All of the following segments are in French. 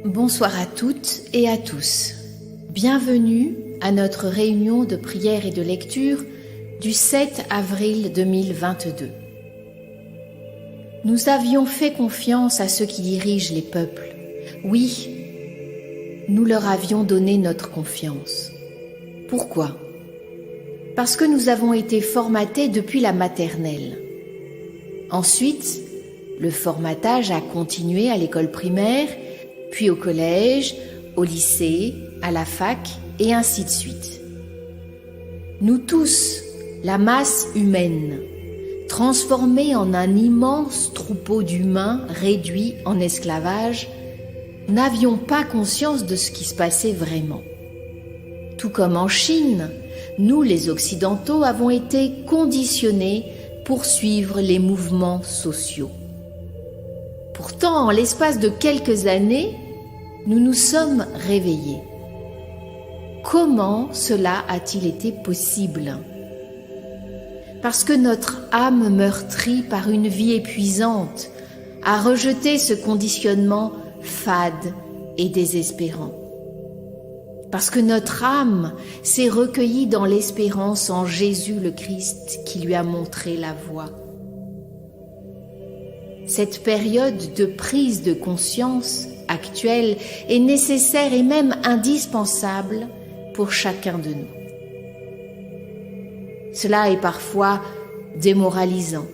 Bonsoir à toutes et à tous. Bienvenue à notre réunion de prière et de lecture du 7 avril 2022. Nous avions fait confiance à ceux qui dirigent les peuples. Oui, nous leur avions donné notre confiance. Pourquoi ? Parce que nous avons été formatés depuis la maternelle. Ensuite, le formatage a continué à l'école primaire, puis au collège, au lycée, à la fac, et ainsi de suite. Nous tous, la masse humaine, transformés en un immense troupeau d'humains réduits en esclavage, n'avions pas conscience de ce qui se passait vraiment. Tout comme en Chine, nous les Occidentaux avons été conditionnés pour suivre les mouvements sociaux. Pourtant, en l'espace de quelques années, nous nous sommes réveillés. Comment cela a-t-il été possible ? Parce que notre âme meurtrie par une vie épuisante a rejeté ce conditionnement fade et désespérant. Parce que notre âme s'est recueillie dans l'espérance en Jésus le Christ qui lui a montré la voie. Cette période de prise de conscience actuelle est nécessaire et même indispensable pour chacun de nous. Cela est parfois démoralisant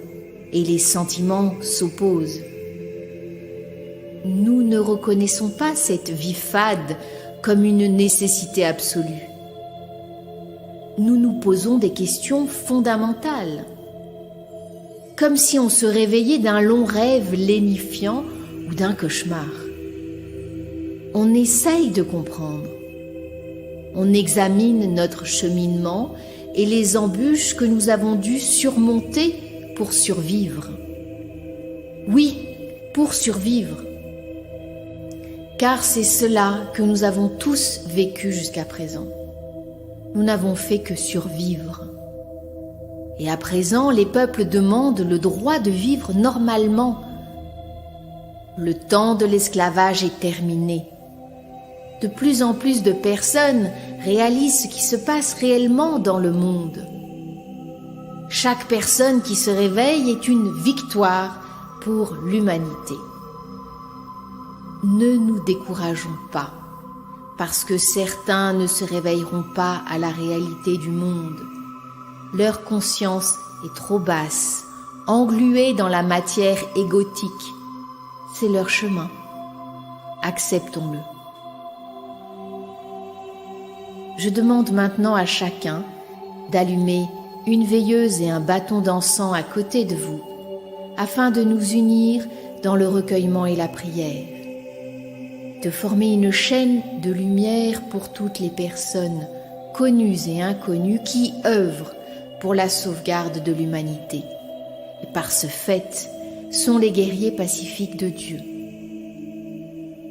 et les sentiments s'opposent. Nous ne reconnaissons pas cette vie fade comme une nécessité absolue. Nous nous posons des questions fondamentales, comme si on se réveillait d'un long rêve lénifiant ou d'un cauchemar. On essaye de comprendre. On examine notre cheminement et les embûches que nous avons dû surmonter pour survivre. Oui, pour survivre. Car c'est cela que nous avons tous vécu jusqu'à présent. Nous n'avons fait que survivre. Et à présent, les peuples demandent le droit de vivre normalement. Le temps de l'esclavage est terminé. De plus en plus de personnes réalisent ce qui se passe réellement dans le monde. Chaque personne qui se réveille est une victoire pour l'humanité. Ne nous décourageons pas, parce que certains ne se réveilleront pas à la réalité du monde. Leur conscience est trop basse, engluée dans la matière égotique. C'est leur chemin. Acceptons-le. Je demande maintenant à chacun d'allumer une veilleuse et un bâton d'encens à côté de vous, afin de nous unir dans le recueillement et la prière, de former une chaîne de lumière pour toutes les personnes, connues et inconnues, qui œuvrent pour la sauvegarde de l'humanité, et par ce fait sont les guerriers pacifiques de Dieu.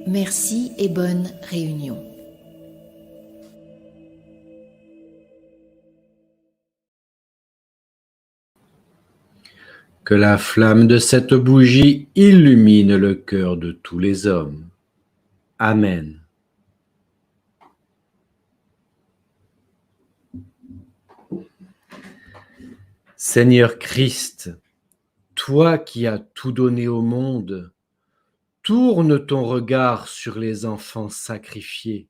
Merci et bonne réunion. Que la flamme de cette bougie illumine le cœur de tous les hommes. Amen. Seigneur Christ, toi qui as tout donné au monde, tourne ton regard sur les enfants sacrifiés.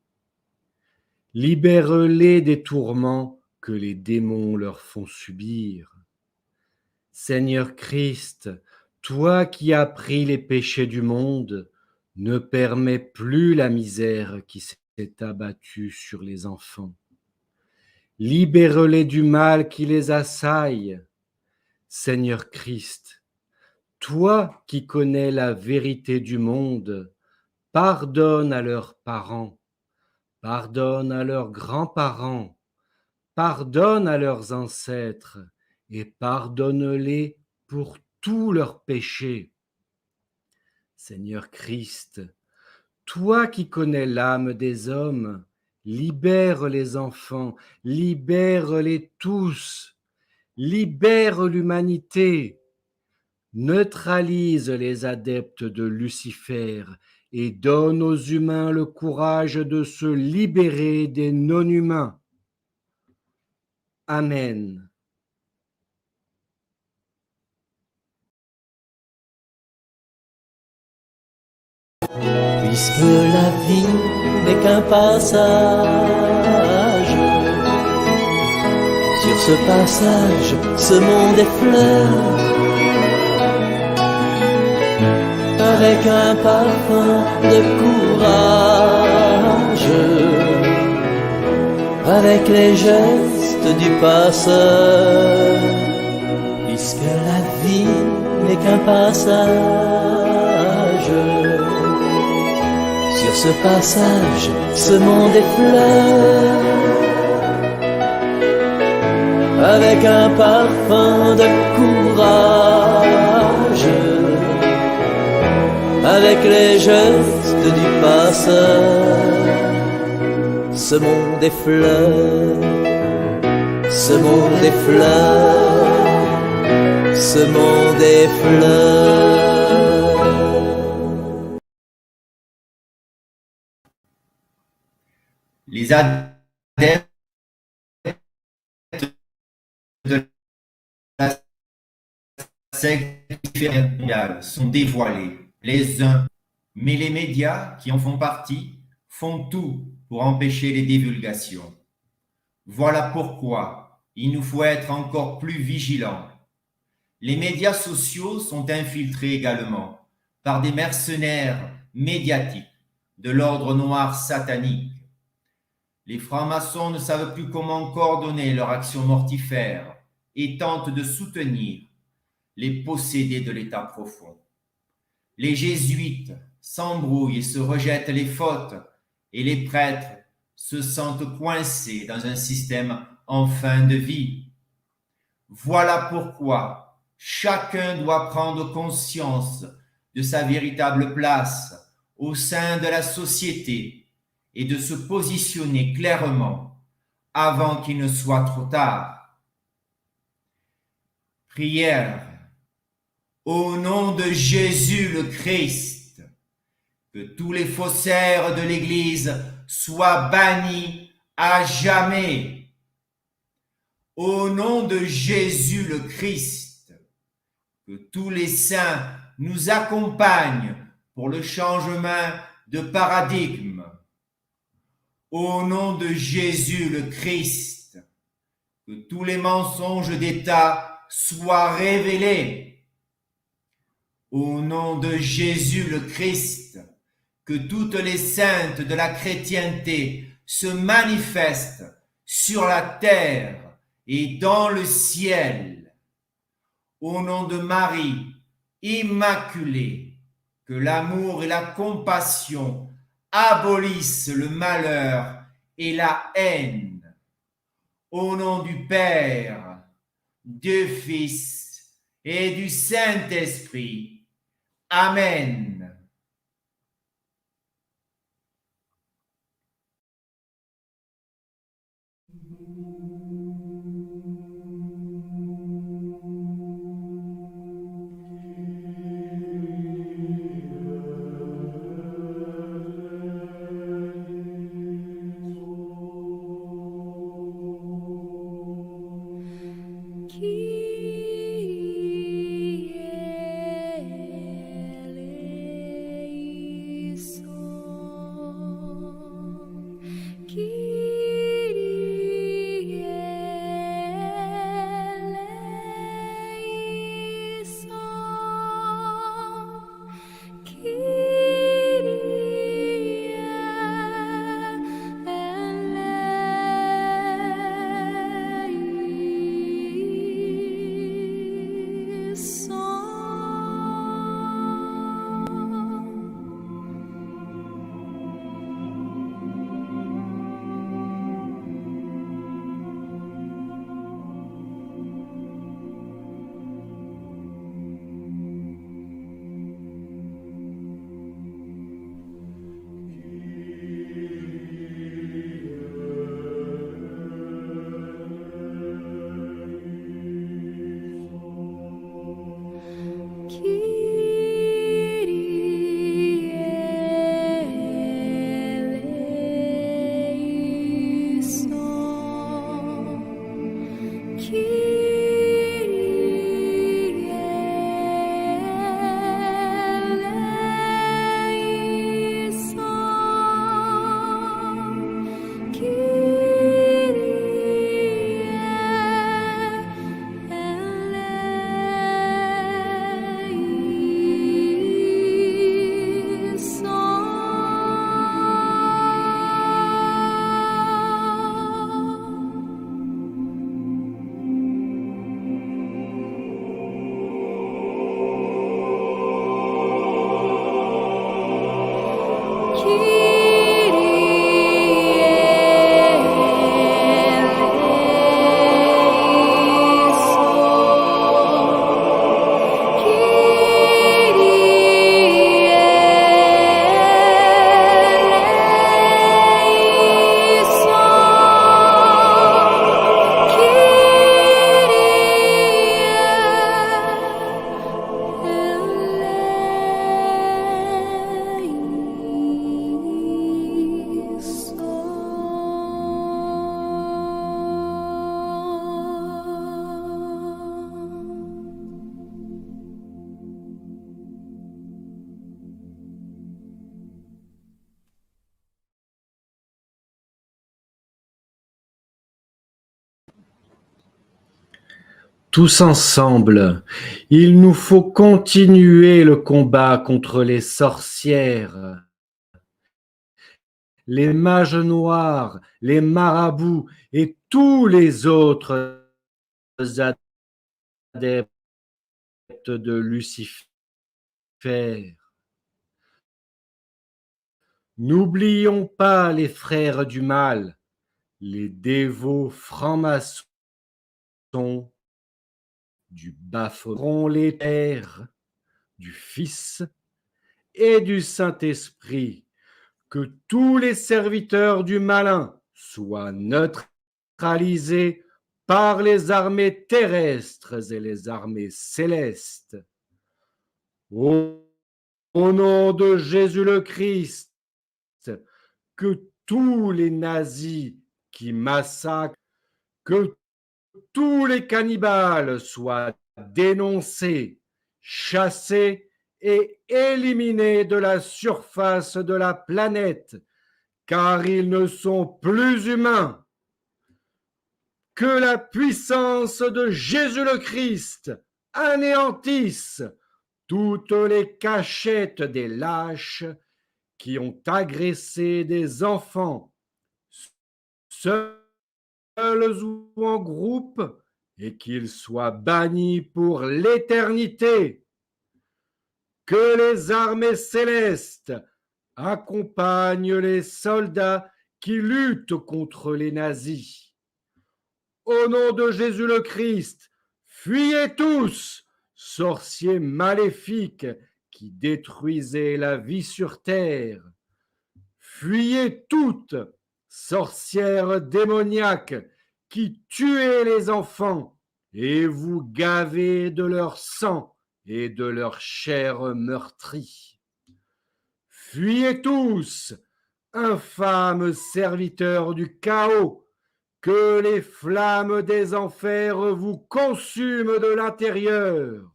Libère-les des tourments que les démons leur font subir. Seigneur Christ, toi qui as pris les péchés du monde, ne permets plus la misère qui s'est abattue sur les enfants. Libère-les du mal qui les assaille. Seigneur Christ, toi qui connais la vérité du monde, pardonne à leurs parents, pardonne à leurs grands-parents, pardonne à leurs ancêtres et pardonne-les pour tous leurs péchés. Seigneur Christ, toi qui connais l'âme des hommes, libère les enfants, libère-les tous, libère l'humanité, neutralise les adeptes de Lucifer et donne aux humains le courage de se libérer des non-humains. Amen. Puisque la vie n'est qu'un passage, sur ce passage, ce monde effleure avec un parfum de courage, avec les gestes du passeur. Puisque la vie n'est qu'un passage, sur ce passage, ce monde effleure avec un parfum de courage, avec les gestes du passeur. Ce monde effleure, ce monde effleure, ce monde effleure. Les adeptes de la secte mondiale sont dévoilés les uns, mais les médias qui en font partie font tout pour empêcher les divulgations. Voilà pourquoi il nous faut être encore plus vigilants. Les médias sociaux sont infiltrés également par des mercenaires médiatiques de l'ordre noir satanique. Les francs-maçons ne savent plus comment coordonner leur action mortifère et tentent de soutenir les possédés de l'état profond. Les jésuites s'embrouillent et se rejettent les fautes, et les prêtres se sentent coincés dans un système en fin de vie. Voilà pourquoi chacun doit prendre conscience de sa véritable place au sein de la société et de se positionner clairement avant qu'il ne soit trop tard. Prière. Au nom de Jésus le Christ, que tous les faussaires de l'Église soient bannis à jamais. Au nom de Jésus le Christ, que tous les saints nous accompagnent pour le changement de paradigme. Au nom de Jésus le Christ, que tous les mensonges d'État soient révélés. Au nom de Jésus le Christ, que toutes les saintes de la chrétienté se manifestent sur la terre et dans le ciel. Au nom de Marie immaculée, que l'amour et la compassion abolissent le malheur et la haine. Au nom du Père, du Fils et du Saint-Esprit. Amen. Kyrie Tous ensemble, il nous faut continuer le combat contre les sorcières, les mages noirs, les marabouts et tous les autres adeptes de Lucifer. N'oublions pas les frères du mal, les dévots francs-maçons du bas-front, les pères, du Fils et du Saint-Esprit, que tous les serviteurs du malin soient neutralisés par les armées terrestres et les armées célestes. Au nom de Jésus le Christ, que tous les nazis qui massacrent, que tous les cannibales soient dénoncés, chassés et éliminés de la surface de la planète, car ils ne sont plus humains. Que la puissance de Jésus le Christ anéantisse toutes les cachettes des lâches qui ont agressé des enfants, seuls ou en groupe, et qu'ils soient bannis pour l'éternité. Que les armées célestes accompagnent les soldats qui luttent contre les nazis. Au nom de Jésus le Christ, fuyez tous, sorciers maléfiques qui détruisaient la vie sur terre. Fuyez toutes, sorcières démoniaques qui tuaient les enfants et vous gavez de leur sang et de leur chair meurtrie. Fuyez tous, infâmes serviteurs du chaos, que les flammes des enfers vous consument de l'intérieur.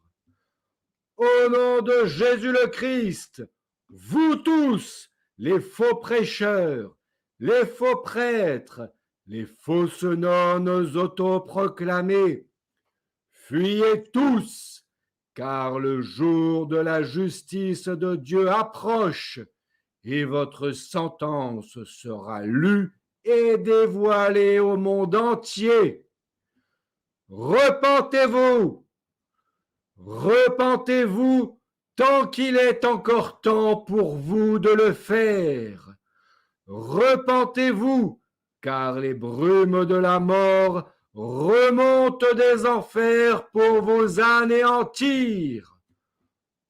Au nom de Jésus le Christ, vous tous, les faux prêcheurs, les faux prêtres, les fausses nonnes autoproclamées, fuyez tous, car le jour de la justice de Dieu approche et votre sentence sera lue et dévoilée au monde entier. Repentez-vous, repentez-vous tant qu'il est encore temps pour vous de le faire. Repentez-vous, car les brumes de la mort remontent des enfers pour vous anéantir.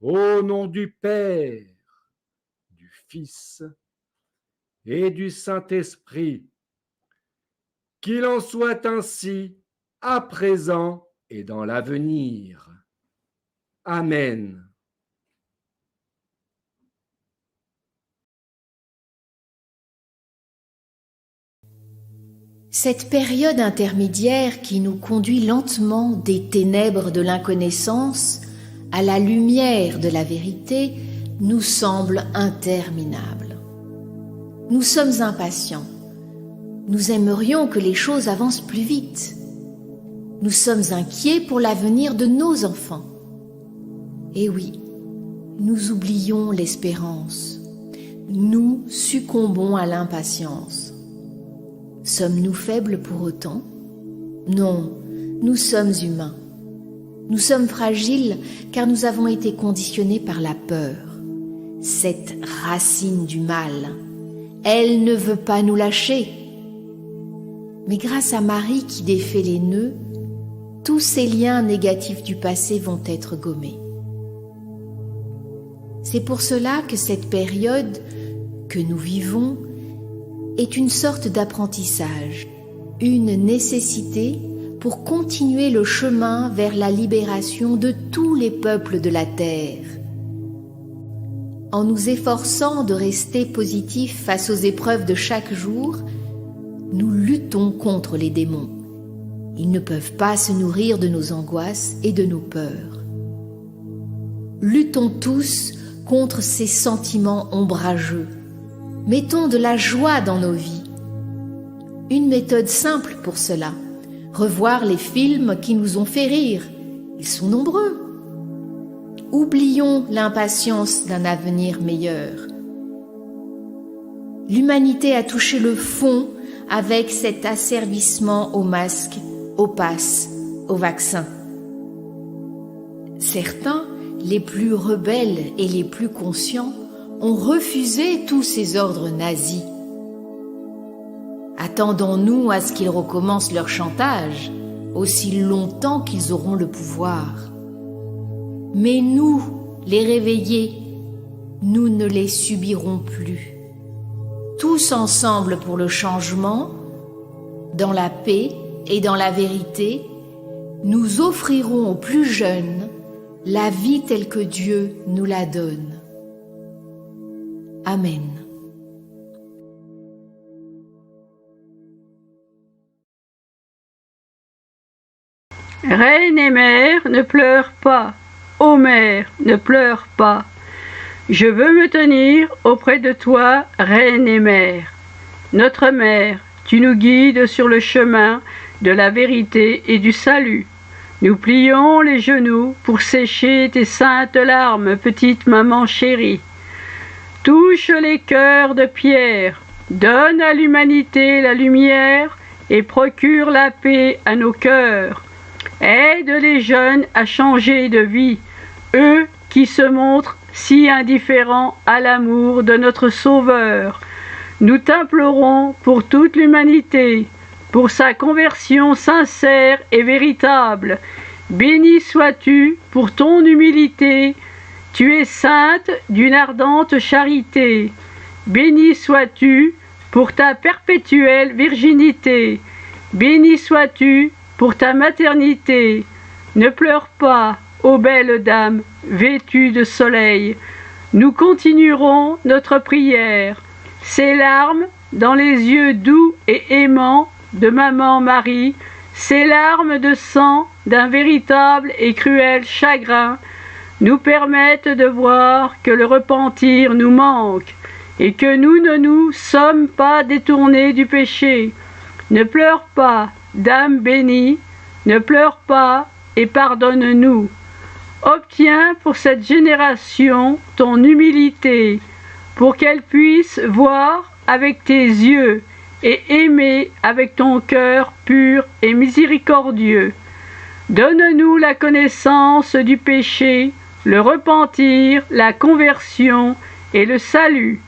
Au nom du Père, du Fils et du Saint-Esprit, qu'il en soit ainsi à présent et dans l'avenir. Amen. Cette période intermédiaire qui nous conduit lentement des ténèbres de l'inconnaissance à la lumière de la vérité nous semble interminable. Nous sommes impatients. Nous aimerions que les choses avancent plus vite. Nous sommes inquiets pour l'avenir de nos enfants. Et oui, nous oublions l'espérance. Nous succombons à l'impatience. Sommes-nous faibles pour autant? Non, nous sommes humains. Nous sommes fragiles car nous avons été conditionnés par la peur. Cette racine du mal, elle ne veut pas nous lâcher. Mais grâce à Marie qui défait les nœuds, tous ces liens négatifs du passé vont être gommés. C'est pour cela que cette période que nous vivons est une sorte d'apprentissage, une nécessité pour continuer le chemin vers la libération de tous les peuples de la terre. En nous efforçant de rester positifs face aux épreuves de chaque jour, nous luttons contre les démons. Ils ne peuvent pas se nourrir de nos angoisses et de nos peurs. Luttons tous contre ces sentiments ombrageux. Mettons de la joie dans nos vies. Une méthode simple pour cela. revoir les films qui nous ont fait rire. Ils sont nombreux. Oublions l'impatience d'un avenir meilleur. L'humanité a touché le fond avec cet asservissement aux masques, aux passes, aux vaccins. Certains, les plus rebelles et les plus conscients, ont refusé tous ces ordres nazis. Attendons-nous à ce qu'ils recommencent leur chantage, aussi longtemps qu'ils auront le pouvoir. Mais nous, les réveillés, nous ne les subirons plus. Tous ensemble pour le changement, dans la paix et dans la vérité, nous offrirons aux plus jeunes la vie telle que Dieu nous la donne. Amen. Reine et mère, ne pleure pas. Ô mère, ne pleure pas. Je veux me tenir auprès de toi, reine et mère. Notre mère, tu nous guides sur le chemin de la vérité et du salut. Nous plions les genoux pour sécher tes saintes larmes, petite maman chérie. Touche les cœurs de pierre, donne à l'humanité la lumière et procure la paix à nos cœurs. Aide les jeunes à changer de vie, eux qui se montrent si indifférents à l'amour de notre Sauveur. Nous t'implorons pour toute l'humanité, pour sa conversion sincère et véritable. Béni sois-tu pour ton humilité, tu es sainte d'une ardente charité. Béni sois-tu pour ta perpétuelle virginité. Béni sois-tu pour ta maternité. Ne pleure pas, ô belle dame, vêtue de soleil. Nous continuerons notre prière. Ces larmes dans les yeux doux et aimants de maman Marie, ces larmes de sang d'un véritable et cruel chagrin, nous permettent de voir que le repentir nous manque et que nous ne nous sommes pas détournés du péché. Ne pleure pas, Dame bénie, ne pleure pas et pardonne-nous. Obtiens pour cette génération ton humilité, pour qu'elle puisse voir avec tes yeux et aimer avec ton cœur pur et miséricordieux. Donne-nous la connaissance du péché, le repentir, la conversion et le salut.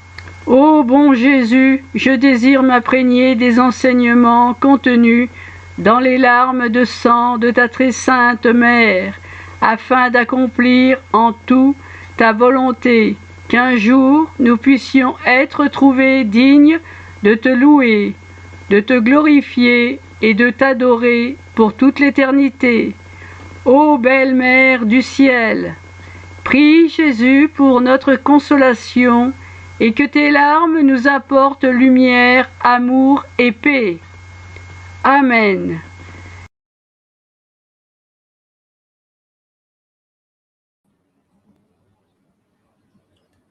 Ô bon Jésus, je désire m'imprégner des enseignements contenus dans les larmes de sang de ta très sainte mère, afin d'accomplir en tout ta volonté, qu'un jour nous puissions être trouvés dignes de te louer, de te glorifier et de t'adorer pour toute l'éternité. Ô belle Mère du ciel, prie Jésus pour notre consolation et que tes larmes nous apportent lumière, amour et paix. Amen.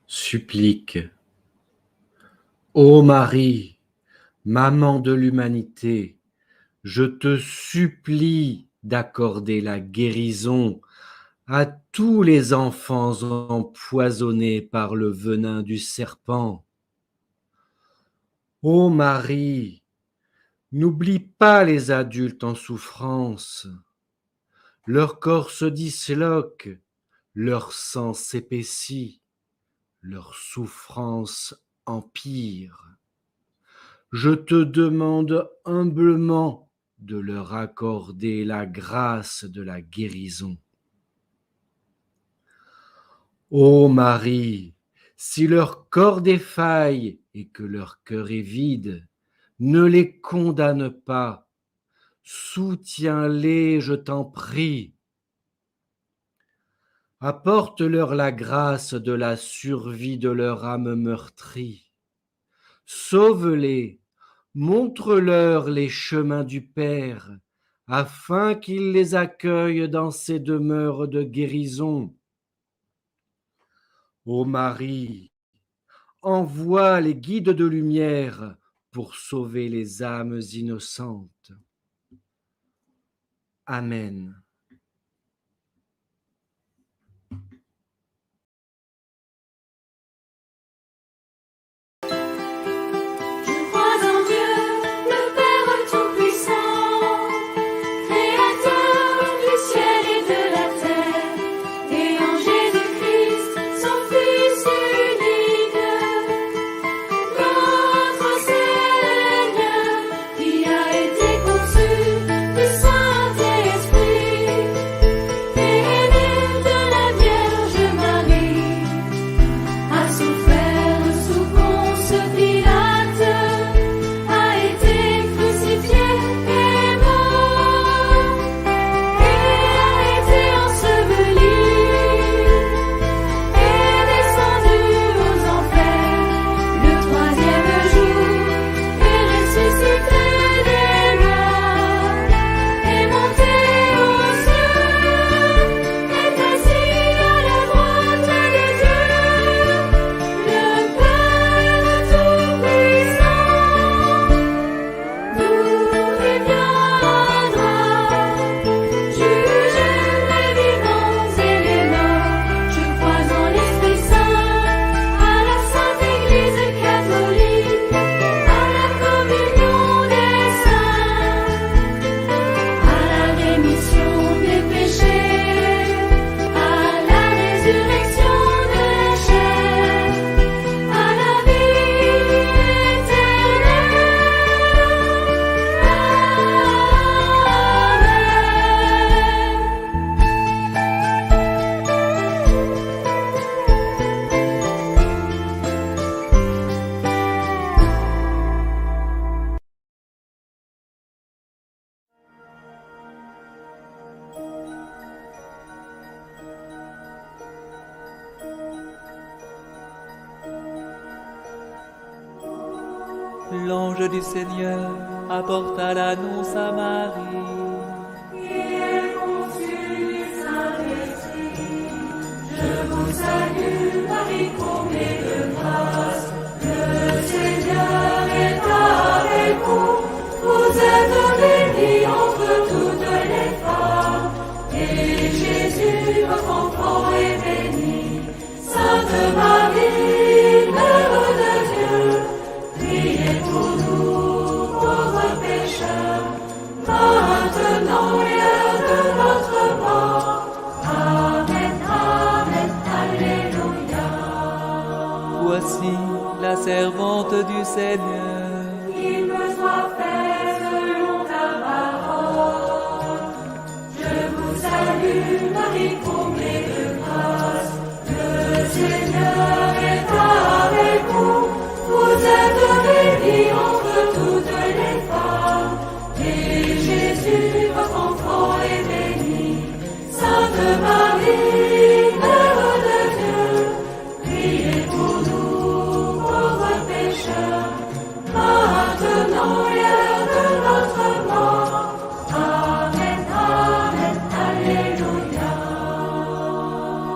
Supplique. Ô Marie, maman de l'humanité, je te supplie d'accorder la guérison à tous les enfants empoisonnés par le venin du serpent. Ô Marie, n'oublie pas les adultes en souffrance. Leur corps se disloque, leur sang s'épaissit, leur souffrance empire. Je te demande humblement de leur accorder la grâce de la guérison. Ô Marie, si leur corps défaille et que leur cœur est vide, ne les condamne pas, soutiens-les, je t'en prie. Apporte-leur la grâce de la survie de leur âme meurtrie. Sauve-les, montre-leur les chemins du Père, afin qu'ils les accueillent dans ces demeures de guérison. Ô Marie, envoie les guides de lumière pour sauver les âmes innocentes. Amen. Je crois en Dieu, le Père Tout-Puissant, Créateur du ciel et de la terre, et en Jésus-Christ, son Fils unique, notre Seigneur, qui a été conçu du Saint-Esprit, et né de la Vierge Marie, a souffert sous Ponce Pilate, a été crucifié et mort, et a été enseveli, et descendu aux enfers. Le troisième jour est ressuscité des morts, est monté aux cieux, est assis à la droite de Dieu, le Père Tout-Puissant, d'où il viendra juger les vivants et les morts. Je crois en l'Esprit Saint, à la Sainte Église catholique, à la communion des saints, à la rémission des péchés, à la résurrection de la chair, à la vie éternelle. Amen. L'ange du Seigneur apporta l'annonce à Marie. Je vous salue, Marie, comblée de grâce. Le Seigneur est avec vous. Vous êtes bénie entre toutes les femmes. Et Jésus, votre enfant, est béni. Sainte Marie, Mère de Dieu, priez pour nous, pauvres pécheurs, maintenant et à l'heure de notre mort. Amen, Amen, Alléluia. Voici la servante du Seigneur. Qu'il me soit fait selon ta parole. Je vous salue, Marie, comblée de grâce. Le Seigneur est avec vous. Vous êtes bénie entre toutes les femmes. Et Jésus, votre enfant, est béni. Sainte Marie, Mère de Dieu, priez pour nous, pauvres pécheurs, maintenant et à l'heure de notre mort. Amen, Amen, Alléluia.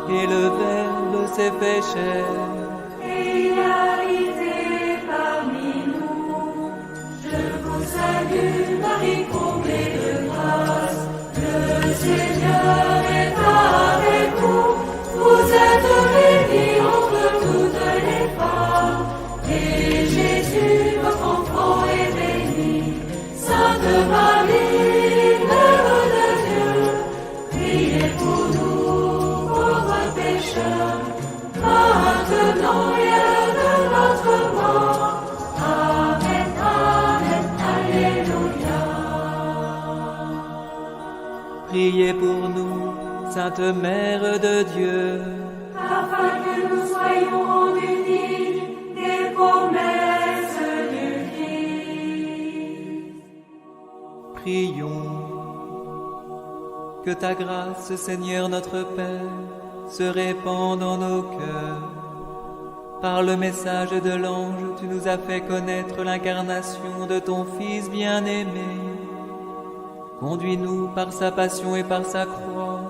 Et le Verbe s'est fait chair. Et il a habité parmi nous. Je vous salue, Marie, comblée de grâce. Le Seigneur est avec vous. Vous êtes bénie entre toutes les femmes. Et Jésus, votre enfant, est béni. Sainte Marie, Mère de Dieu, priez pour nous, pauvres pécheurs, maintenant et à l'heure de notre mort. Amen, Amen, Alléluia. Priez pour nous, Sainte Mère de Dieu. Afin que nous soyons rendus dignes des promesses du Christ. Prions. Que ta grâce, Seigneur notre Père, se répande dans nos cœurs. Par le message de l'ange, tu nous as fait connaître l'incarnation de ton Fils bien-aimé. Conduis-nous par sa passion et par sa croix,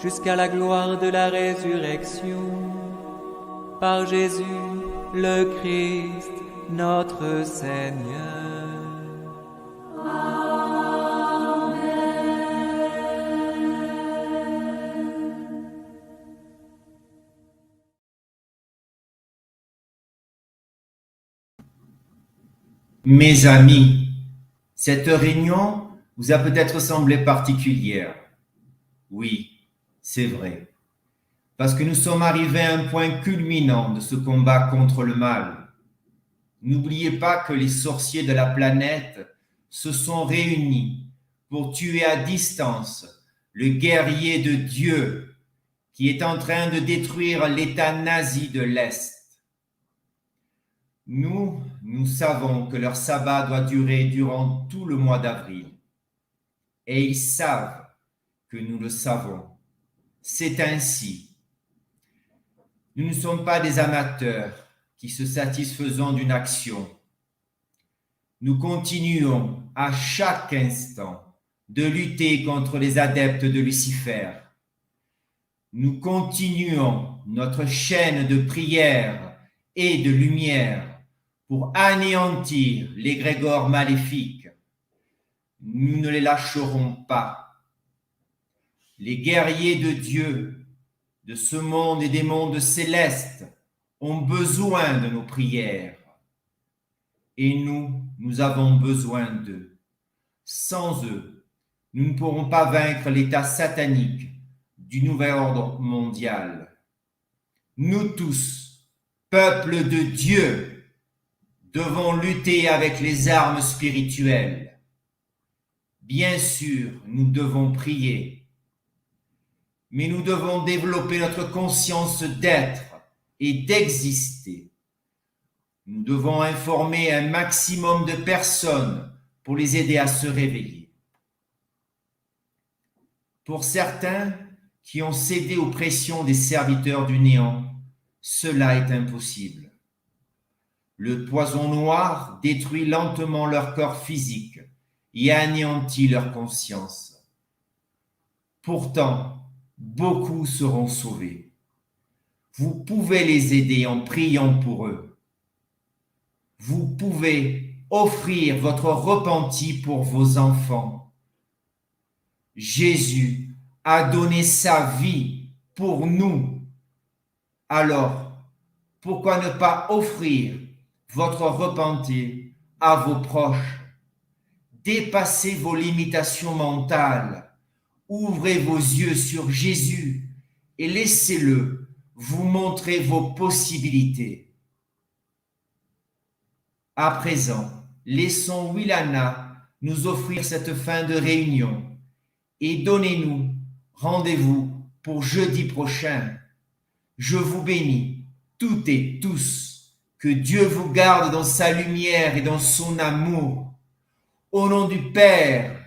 jusqu'à la gloire de la résurrection. Par Jésus, le Christ, notre Seigneur. Amen. Mes amis, cette réunion vous a peut-être semblé particulière. Oui, c'est vrai. Parce que nous sommes arrivés à un point culminant de ce combat contre le mal. N'oubliez pas que les sorciers de la planète se sont réunis pour tuer à distance le guerrier de Dieu qui est en train de détruire l'État nazi de l'Est. Nous savons que leur sabbat doit durer durant tout le mois d'avril. Et ils savent que nous le savons. C'est ainsi. Nous ne sommes pas des amateurs qui se satisfaisons d'une action. Nous continuons à chaque instant de lutter contre les adeptes de Lucifer. Nous continuons notre chaîne de prière et de lumière pour anéantir l'égrégore maléfique. Nous ne les lâcherons pas. Les guerriers de Dieu, de ce monde et des mondes célestes, ont besoin de nos prières. Et nous avons besoin d'eux. Sans eux, nous ne pourrons pas vaincre l'état satanique du nouvel ordre mondial. Nous tous, peuple de Dieu, devons lutter avec les armes spirituelles. Bien sûr, nous devons prier, mais nous devons développer notre conscience d'être et d'exister. Nous devons informer un maximum de personnes pour les aider à se réveiller. Pour certains qui ont cédé aux pressions des serviteurs du néant, cela est impossible. Le poison noir détruit lentement leur corps physique et anéantit leur conscience. Pourtant, beaucoup seront sauvés. Vous pouvez les aider en priant pour eux. Vous pouvez offrir votre repenti pour vos enfants. Jésus a donné sa vie pour nous. Alors, pourquoi ne pas offrir votre repenti à vos proches? Dépassez vos limitations mentales. Ouvrez vos yeux sur Jésus et laissez-le vous montrer vos possibilités. À présent, laissons Willana nous offrir cette fin de réunion et donnez-nous rendez-vous pour jeudi prochain. Je vous bénis toutes et tous. Que Dieu vous garde dans sa lumière et dans son amour. Au nom du Père,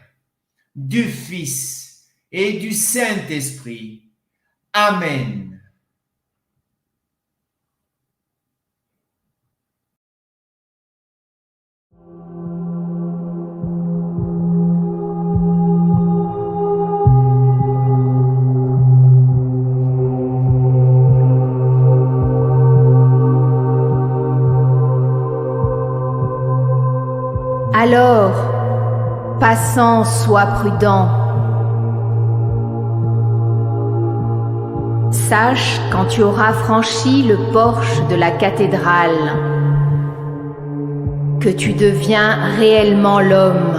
du Fils et du Saint-Esprit. Amen. Alors, passant, sois prudent. Sache, quand tu auras franchi le porche de la cathédrale, que tu deviens réellement l'homme,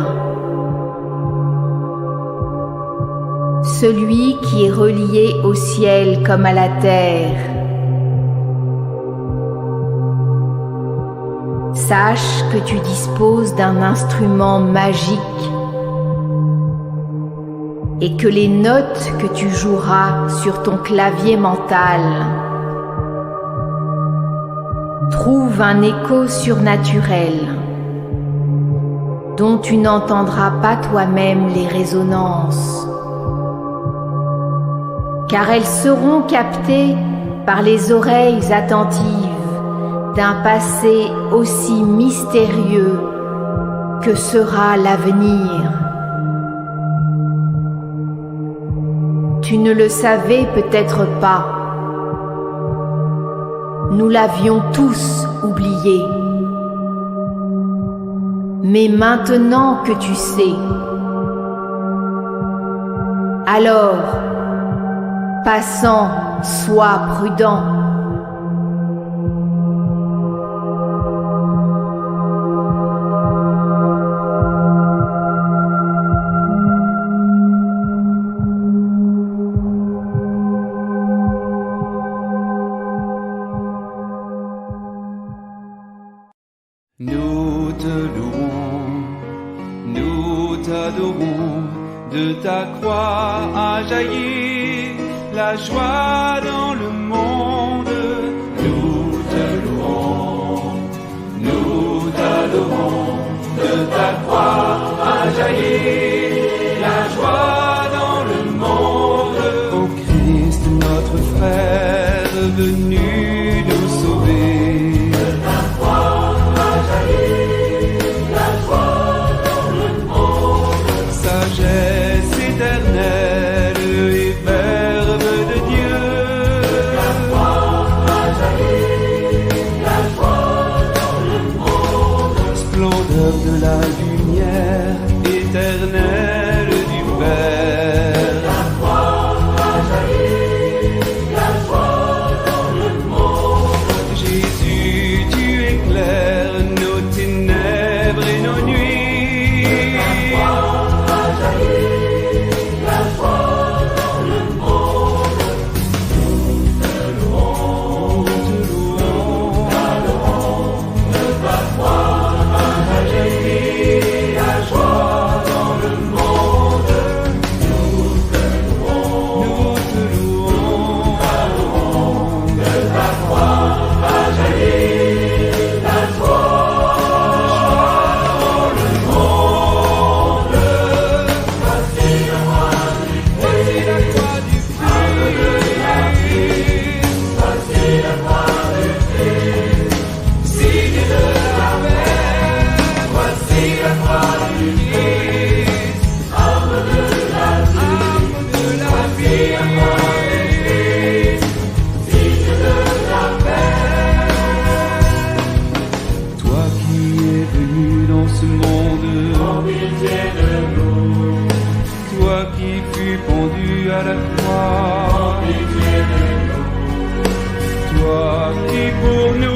celui qui est relié au ciel comme à la terre. Sache que tu disposes d'un instrument magique et que les notes que tu joueras sur ton clavier mental trouvent un écho surnaturel dont tu n'entendras pas toi-même les résonances, car elles seront captées par les oreilles attentives d'un passé aussi mystérieux que sera l'avenir. Tu ne le savais peut-être pas. Nous l'avions tous oublié. Mais maintenant que tu sais, alors, passant, sois prudent. De ta croix a jailli la joie dans le monde. Nous te louons, nous t'adorons. De ta croix a jailli la joie dans le monde. Ô Christ, notre frère, venu nous sauver. De ta croix a jailli la joie dans le monde. Sagesse éternelle et verbe de Dieu. De ta croix a jailli la joie dans le monde. Splendeur de la lumière éternelle du Père. De ta croix a jailli la joie dans le monde. Jésus, tu éclaires nos ténèbres et nos nuits. De ta croix a jailli la joie dans le monde. Nous te louons, t'adorons. De ta croix a jailli la joie dans le monde. Nous te louons, t'adorons. De ta croix a jailli la joie dans le monde. Voici la croix du Christ. Voici la croix du Christ. Signe de la paix. Voici la croix du Christ. Arme de la vie. Voici la croix du Christ. Signe de la paix. Toi qui es venu dans ce monde, en pitié de nous. Toi qui fus pendu à la croix, en pitié de nous. Toi qui pour nous